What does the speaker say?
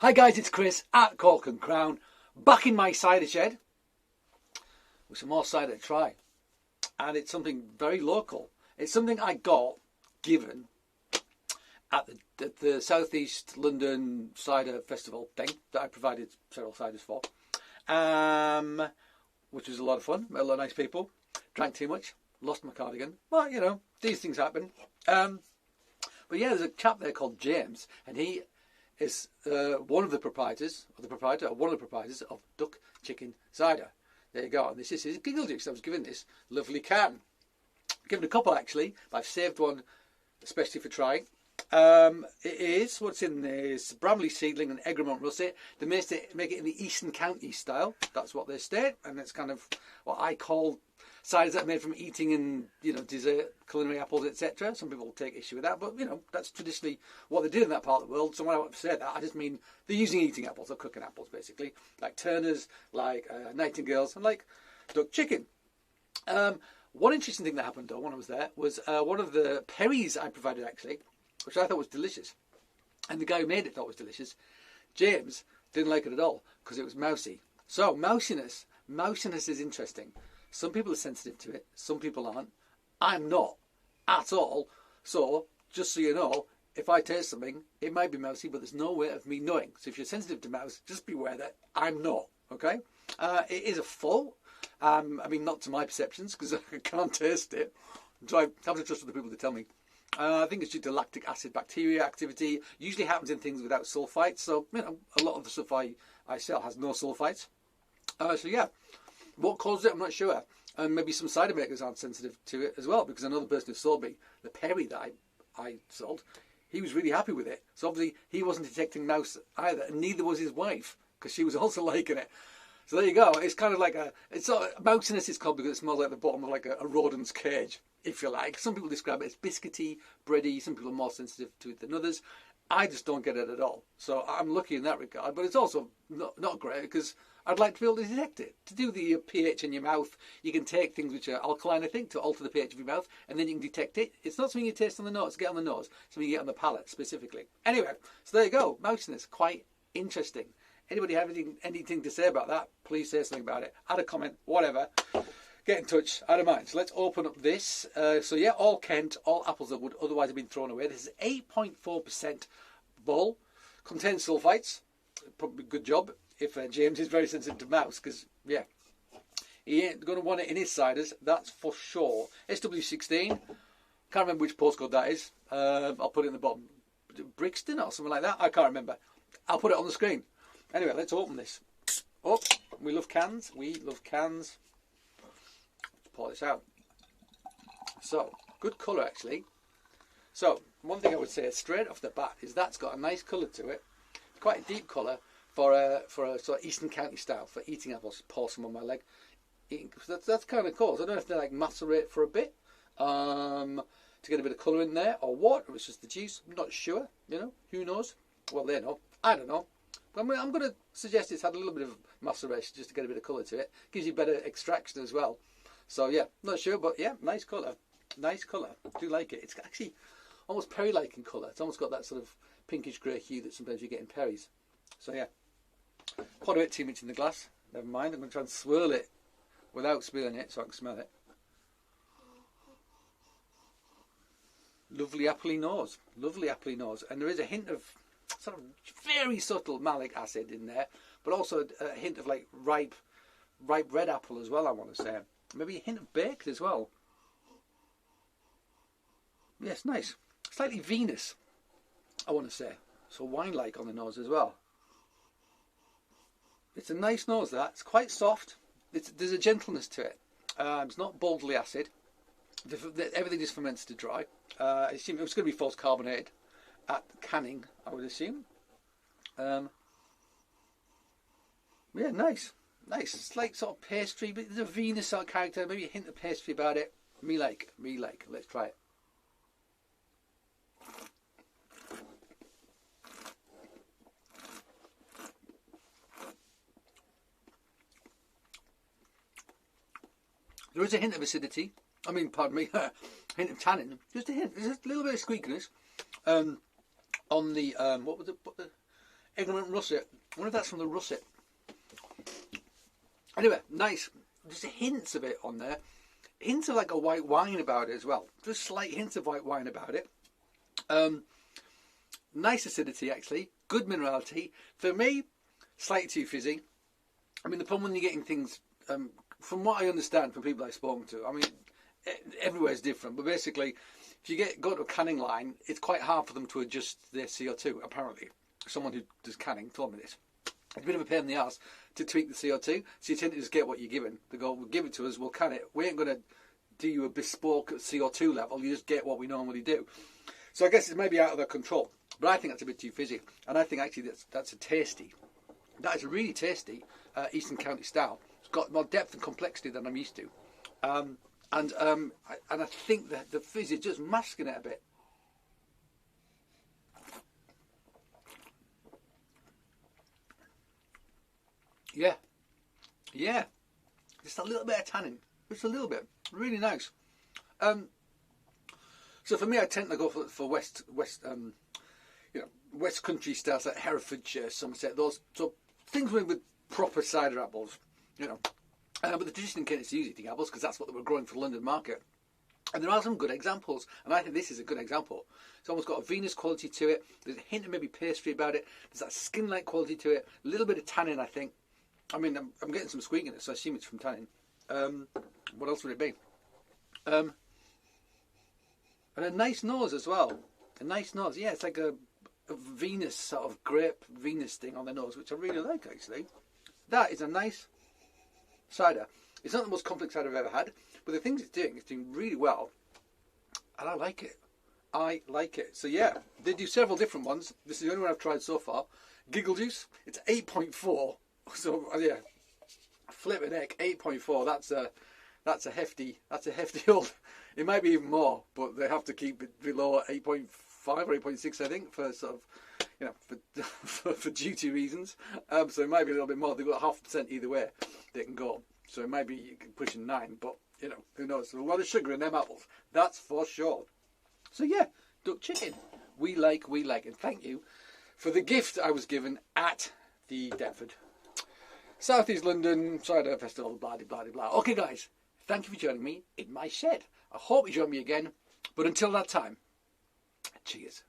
Hi guys, it's Chris at Cork and Crown, back in my cider shed with some more cider to try. And it's something very local. It's something I got given at the Southeast London Cider Festival thing that I provided several ciders for, which was a lot of fun. Met a lot of nice people. Drank too much, lost my cardigan. Well, you know, these things happen. But yeah, there's a chap there called James, and he is one of the proprietors of Duck Chicken Cider. There you go. And this is his Gigglejuice. I was given this lovely can. Given a couple actually, but I've saved one especially for trying. It is, what's in this, Bramley seedling and Egremont russet. They make it in the Eastern County style. That's what they state, and it's kind of what I call ciders that are made from eating and, you know, dessert, culinary apples, etc. Some people take issue with that, but you know, that's traditionally what they do in that part of the world. So when I say that, I just mean they're using eating apples or cooking apples, basically, like Turners, like Nightingales, and like duck chicken. One interesting thing that happened though when I was there was one of the perries I provided actually, which I thought was delicious, and the guy who made it thought was delicious. James didn't like it at all because it was mousy. So mousiness is interesting. Some people are sensitive to it, some people aren't. I'm not at all. So just so you know, if I taste something, it might be mousy, but there's no way of me knowing. So if you're sensitive to mouse, just beware that I'm not. Okay? It is a full. I mean, not to my perceptions because I can't taste it. So I have to trust other people to tell me. I think it's due to lactic acid bacteria activity. Usually happens in things without sulfites. So, you know, a lot of the stuff I sell has no sulfites. So yeah, what caused it, I'm not sure. And maybe some cider makers aren't sensitive to it as well, because another person who sold me the perry that I sold, he was really happy with it. So obviously he wasn't detecting mouse either, and neither was his wife, because she was also liking it. So there you go. It's kind of like mousiness is called because it smells like the bottom of like a rodent's cage, if you like. Some people describe it as biscuity, bready. Some people are more sensitive to it than others. I just don't get it at all. So I'm lucky in that regard. But it's also not great because I'd like to be able to detect it. To do the pH in your mouth, you can take things which are alkaline, I think, to alter the pH of your mouth, and then you can detect it. It's not something you taste on the nose, get on the nose, something you get on the palate specifically. Anyway, so there you go. Mousiness, quite interesting. Anybody have anything to say about that? Please say something about it. Add a comment, whatever. Get in touch. I don't mind. So let's open up this. So yeah, all Kent, all apples that would otherwise have been thrown away. This is 8.4% vol. Contains sulfites. Probably good job if James is very sensitive to mouse, because yeah, he ain't going to want it in his ciders. That's for sure. SW16. Can't remember which postcode that is. I'll put it in the bottom. Brixton or something like that. I can't remember. I'll put it on the screen. Anyway, let's open this. Oh, we love cans. We love cans. Let's pour this out. So, good colour actually. So, one thing I would say straight off the bat is that's got a nice colour to it. Quite a deep colour for a sort of Eastern County style for eating apples. Pour some on my leg. That's kind of cool. So I don't know if they like macerate for a bit to get a bit of colour in there or what. Or it's just the juice. I'm not sure. You know, who knows? Well, they know. I don't know. I'm going to suggest it's had a little bit of maceration just to get a bit of colour to it. Gives you better extraction as well. So yeah, not sure, but yeah, nice colour. Nice colour. I do like it. It's actually almost perry-like in colour. It's almost got that sort of pinkish grey hue that sometimes you get in perries. So yeah, quite a bit too much in the glass. Never mind. I'm going to try and swirl it without spilling it so I can smell it. Lovely appley nose. Lovely appley nose. And there is a hint of sort of very subtle malic acid in there, but also a hint of like ripe red apple as well, I want to say. Maybe a hint of baked as well. Yes, nice. Slightly Venus, I want to say. So wine-like on the nose as well. It's a nice nose, that. It's quite soft. There's a gentleness to it. It's not boldly acid. Everything just ferments to dry. I assume it was going to be false carbonated at canning, I would assume. Yeah, nice. Nice. It's like sort of pastry, but there's a Venus sort of character, maybe a hint of pastry about it. Me like. Let's try it. There is a hint of acidity. I mean, pardon me, a hint of tannin. Just a hint. There's a little bit of squeakiness. On the what was it? ignorant russet. I wonder if that's from the russet. Anyway, nice. Just hints of it on there. Hints of like a white wine about it as well. Just slight hints of white wine about it. Nice acidity actually. Good minerality. For me, slightly too fizzy. I mean, the problem when you're getting things, from what I understand from people I've spoken to, I mean, everywhere's different. But basically, if you go to a canning line, it's quite hard for them to adjust their CO2, apparently. Someone who does canning told me this. It's a bit of a pain in the ass to tweak the CO2, so you tend to just get what you're given. They go, well, give it to us, we'll can it. We ain't going to do you a bespoke CO2 level, you just get what we normally do. So I guess it's maybe out of their control, but I think that's a bit too fizzy. And I think actually that's a tasty, that is a really tasty Eastern County style. It's got more depth and complexity than I'm used to. And I think that the fizz is just masking it a bit. Yeah, just a little bit of tannin, just a little bit, really nice. So for me, I tend to go for West Country styles like Herefordshire, Somerset, those so things with proper cider apples, But the tradition in Kent is to use eating apples because that's what they were growing for the London market. And there are some good examples, and I think this is a good example. It's almost got a Venus quality to it. There's a hint of maybe pastry about it. There's that skin-like quality to it. A little bit of tannin, I think. I mean, I'm getting some squeak in it, so I assume it's from tannin. What else would it be? And a nice nose as well. A nice nose. Yeah, it's like a Venus sort of grape Venus thing on the nose, which I really like, actually. That is a nice cider. It's not the most complex cider I've ever had, but the things it's doing really well. And I like it. I like it. So yeah, they do several different ones. This is the only one I've tried so far. Gigglejuice. It's 8.4. So yeah, flipping heck, 8.4. That's a hefty old. It might be even more, but they have to keep it below 8.5 or 8.6, I think, for sort of, for duty reasons. So it might be a little bit more. They've got 0.5% either way they can go. So it might be pushing 9, but who knows? There's a lot of sugar in them apples. That's for sure. So yeah, duck chicken. We like, and thank you for the gift I was given at the Deptford South East London Cider Festival, blah, blah, blah, blah. Okay, guys, thank you for joining me in my shed. I hope you join me again, but until that time, cheers.